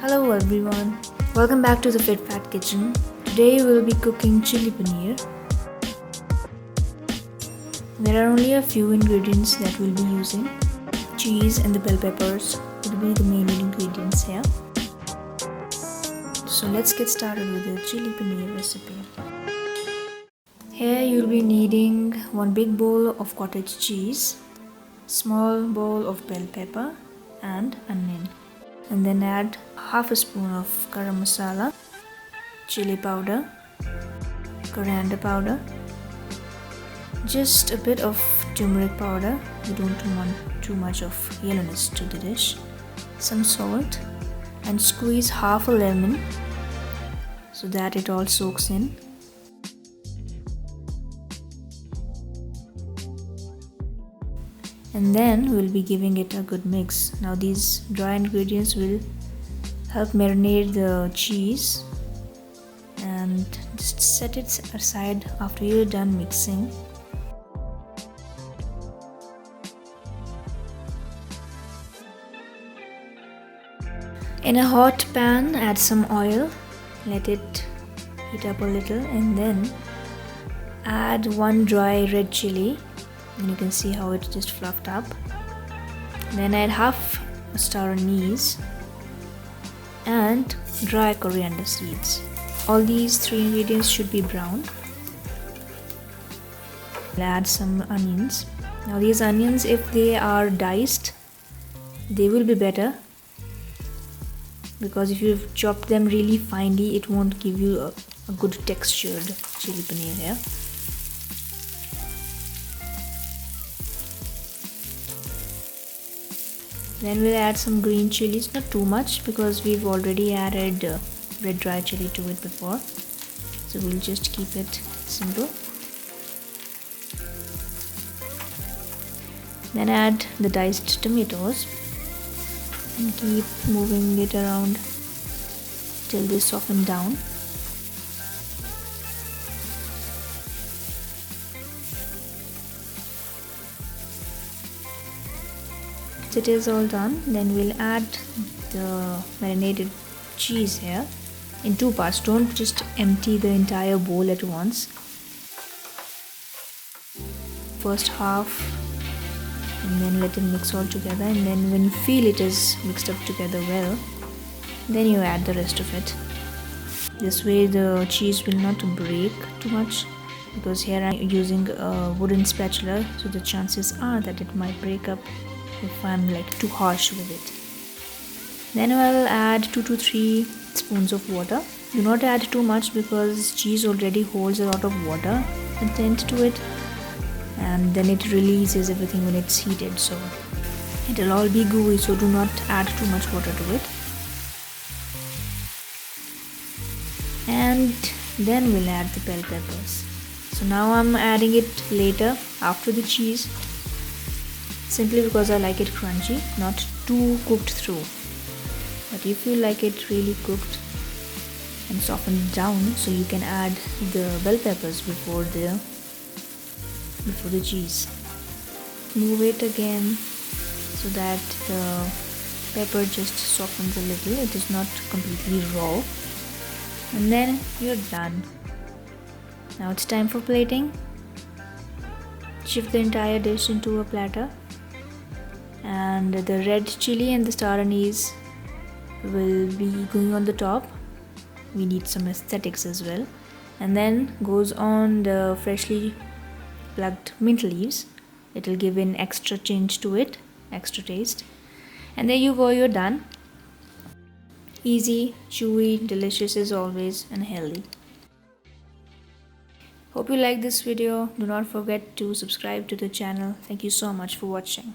Hello everyone, welcome back to the Fit Fat Kitchen. Today we will be cooking chili paneer. There are only a few ingredients that we'll be using. Cheese and the bell peppers will be the main ingredients here. So let's get started with the chili paneer recipe. Here you'll be needing one big bowl of cottage cheese, small bowl of bell pepper and onion. And then add half a spoon of garam masala, chili powder, coriander powder, just a bit of turmeric powder. You don't want too much of yellowness to the dish, some salt, and squeeze half a lemon so that it all soaks in. And then we'll be giving it a good mix. Now these dry ingredients will help marinate the cheese, and just set it aside after you're done mixing. In a hot pan, add some oil, let it heat up a little, and then add one dry red chili. And you can see how it just fluffed up. Then add half a star anise and dry coriander seeds. All these three ingredients should be brown. I'll add some onions. Now these onions, if they are diced, they will be better, because if you've chopped them really finely, it won't give you a good textured chili paneer here. Then we'll add some green chilies, not too much because we've already added red dry chili to it before. So we'll just keep it simple. Then add the diced tomatoes and keep moving it around till they soften down. It is all done, then we'll add the marinated cheese here in two parts. Don't just empty the entire bowl at once. First half, and then let it mix all together, and then when you feel it is mixed up together well, then you add the rest of it. This way the cheese will not break too much, because here I'm using a wooden spatula, so the chances are that it might break up if I'm too harsh with it. Then I'll add 2 to 3 spoons of water. Do not add too much because cheese already holds a lot of water content to it, and then it releases everything when it's heated, so it'll all be gooey, so do not add too much water to it. And then we'll add the bell peppers. So now I'm adding it later after the cheese, simply because I like it crunchy, not too cooked through. But if you like it really cooked and softened down, so you can add the bell peppers before the cheese. Move it again so that the pepper just softens a little. It is not completely raw. And then you're done. Now it's time for plating. Shift the entire dish into a platter, and the red chili and the star anise will be going on the top. We need some aesthetics as well. And then goes on the freshly plucked mint leaves. It will give an extra tinge to it, extra taste. And there you go, you're done. Easy, chewy, delicious as always, and healthy. Hope you like this video. Do not forget to subscribe to the channel. Thank you so much for watching.